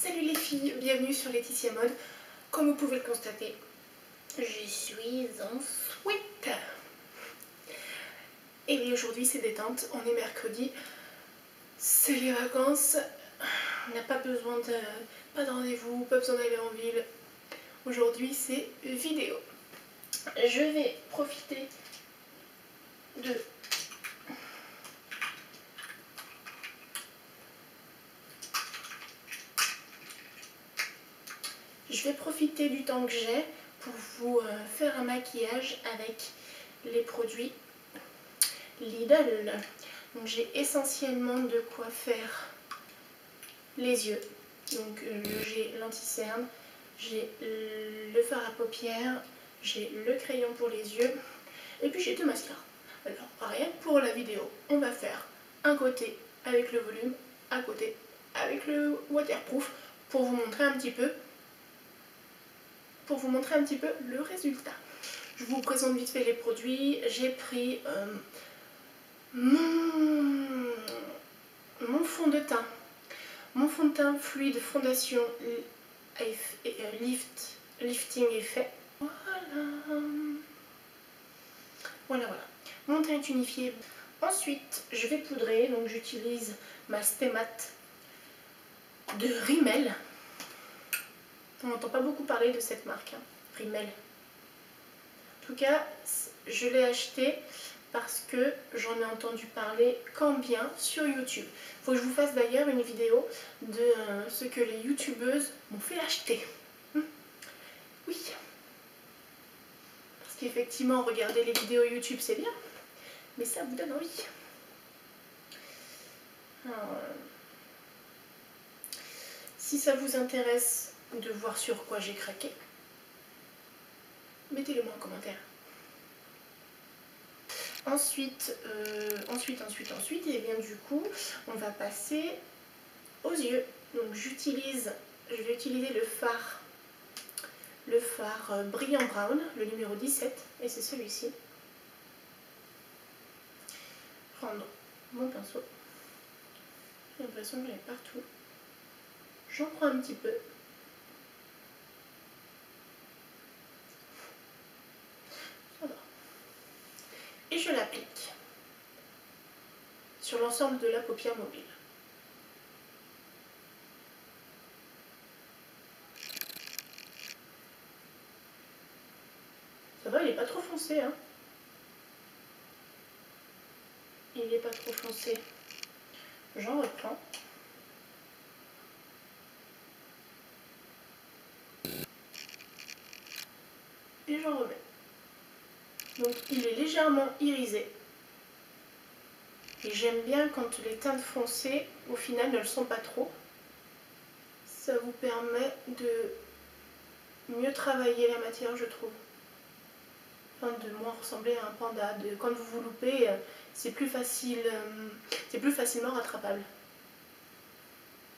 Salut les filles, bienvenue sur Laetitia Mode. Comme vous pouvez le constater, je suis en sweat. Et oui, aujourd'hui c'est détente, on est mercredi, c'est les vacances, on n'a pas besoin de rendez-vous, pas besoin d'aller en ville. Aujourd'hui c'est vidéo. Je vais profiter de du temps que j'ai pour vous faire un maquillage avec les produits Lidl. Donc j'ai essentiellement de quoi faire les yeux. Donc j'ai l'anti-cerne, j'ai le fard à paupières, j'ai le crayon pour les yeux et puis j'ai deux mascaras. Alors rien que pour la vidéo, on va faire un côté avec le volume, un côté avec le waterproof pour vous montrer un petit peu le résultat. Je vous présente vite fait les produits. J'ai pris mon fond de teint. Mon fond de teint fluide fondation lifting effet. Voilà. Mon teint est unifié. Ensuite, je vais poudrer. Donc j'utilise ma Stay Matte de Rimmel. On n'entend pas beaucoup parler de cette marque, hein, Rimmel. En tout cas, je l'ai acheté parce que j'en ai entendu parler quand bien sur YouTube. Il faut que je vous fasse d'ailleurs une vidéo de ce que les youtubeuses m'ont fait acheter. Oui. Parce qu'effectivement, regarder les vidéos YouTube c'est bien, mais ça vous donne envie. Alors, si ça vous intéresse de voir sur quoi j'ai craqué, mettez-le moi en commentaire. Ensuite, et bien du coup, on va passer aux yeux. Donc je vais utiliser le fard brillant brown, le numéro 17, et c'est celui-ci. Prendre mon pinceau. J'ai l'impression que j'en ai partout. J'en prends un petit peu. Ça va. Et je l'applique sur l'ensemble de la paupière mobile. Ça va, il n'est pas trop foncé, hein. Il n'est pas trop foncé. J'en reprends. Et j'en remets. Donc il est légèrement irisé. Et j'aime bien quand les teintes foncées, au final, ne le sont pas trop. Ça vous permet de mieux travailler la matière, je trouve. Enfin, de moins ressembler à un panda. Quand vous vous loupez, c'est plus facilement rattrapable.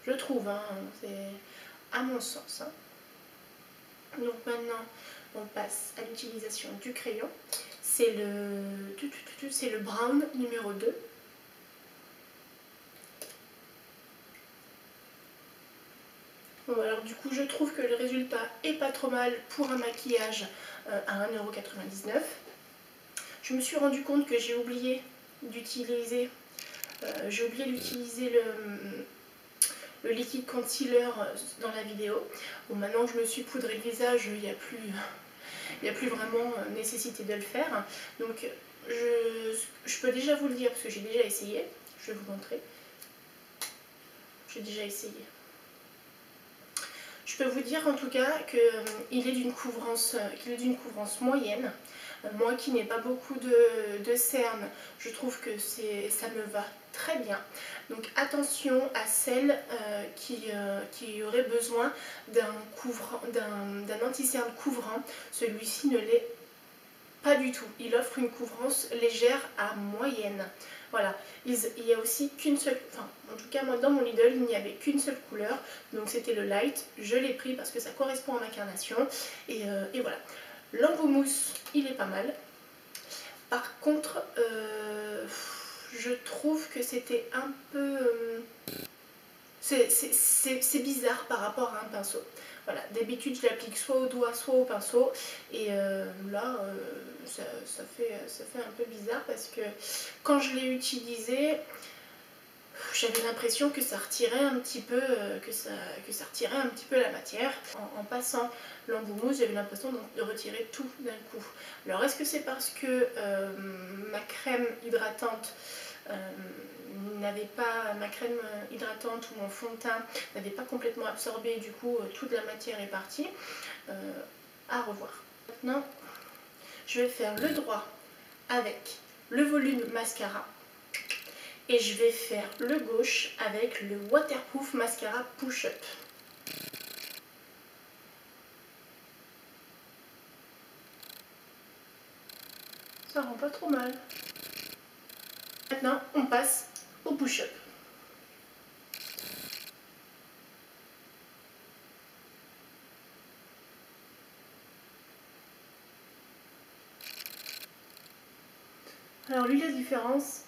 Je trouve, hein, c'est à mon sens. Hein. Donc maintenant, on passe à l'utilisation du crayon. C'est le brown numéro 2. Bon, alors du coup je trouve que le résultat est pas trop mal pour un maquillage à 1,99 €. Je me suis rendu compte que j'ai oublié d'utiliser le liquide concealer dans la vidéo. Bon, maintenant je me suis poudré le visage, il n'y a plus vraiment nécessité de le faire. Donc je peux déjà vous le dire parce que j'ai déjà essayé. Je vais vous montrer. J'ai déjà essayé. Je peux vous dire en tout cas qu'il est d'une couvrance moyenne. Moi qui n'ai pas beaucoup de cernes, je trouve que ça me va très bien. Donc attention à celles qui auraient besoin d'un anti-cerne couvrant. Celui-ci ne l'est pas du tout. Il offre une couvrance légère à moyenne. Voilà, il y a aussi qu'une seule, en tout cas moi dans mon Lidl il n'y avait qu'une seule couleur, donc c'était le light, je l'ai pris parce que ça correspond à ma carnation, et voilà. L'embout mousse, il est pas mal. Par contre, je trouve que c'était un peu c'est bizarre par rapport à un pinceau. Voilà, d'habitude je l'applique soit au doigt soit au pinceau et là ça fait un peu bizarre parce que quand je l'ai utilisé, j'avais l'impression que ça retirait un petit peu, retirait un petit peu la matière. En passant l'embout mousse, j'avais l'impression de retirer tout d'un coup. Alors est-ce que c'est parce que ma crème hydratante ma crème hydratante ou mon fond de teint n'avait pas complètement absorbé, du coup toute la matière est partie. À revoir. Maintenant, je vais faire le droit avec le volume mascara et je vais faire le gauche avec le waterproof mascara push up. Ça rend pas trop mal. Maintenant, on passe au push up. Alors lui, la différence,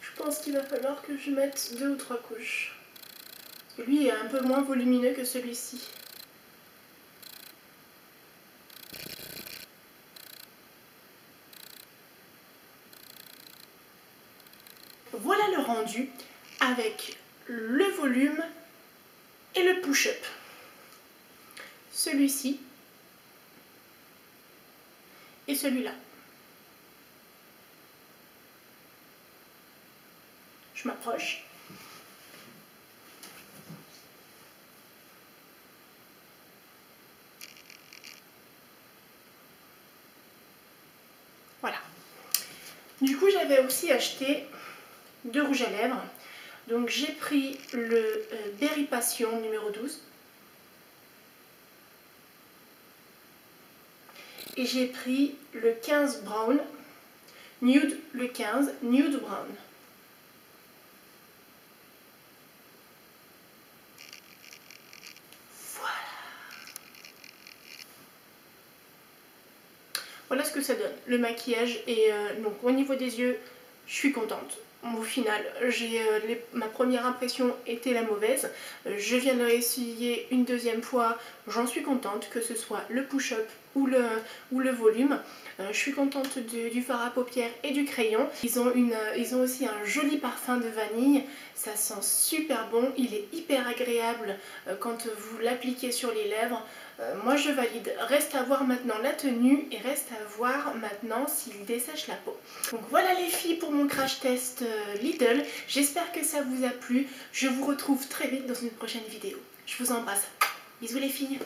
je pense qu'il va falloir que je mette 2 ou 3 couches. Parce que lui est un peu moins volumineux que celui-ci. Voilà le rendu avec le volume et le push-up. Celui-ci et celui-là. Je m'approche. Voilà. Du coup, j'avais aussi acheté 2 rouges à lèvres. Donc j'ai pris le Berry Passion numéro 12. Et j'ai pris le 15 Brown. Nude, le 15 Nude Brown. Voilà ce que ça donne, le maquillage. Et donc au niveau des yeux, je suis contente. Au final, ma première impression était la mauvaise. Je viens de réessayer une deuxième fois, j'en suis contente, que ce soit le push-up ou le volume. Je suis contente du fard à paupières et du crayon. Ils ont aussi un joli parfum de vanille, ça sent super bon, il est hyper agréable quand vous l'appliquez sur les lèvres. Moi je valide. Reste à voir maintenant la tenue et reste à voir maintenant s'il dessèche la peau. Donc voilà les filles pour mon crash test Lidl. J'espère que ça vous a plu. Je vous retrouve très vite dans une prochaine vidéo. Je vous embrasse. Bisous les filles.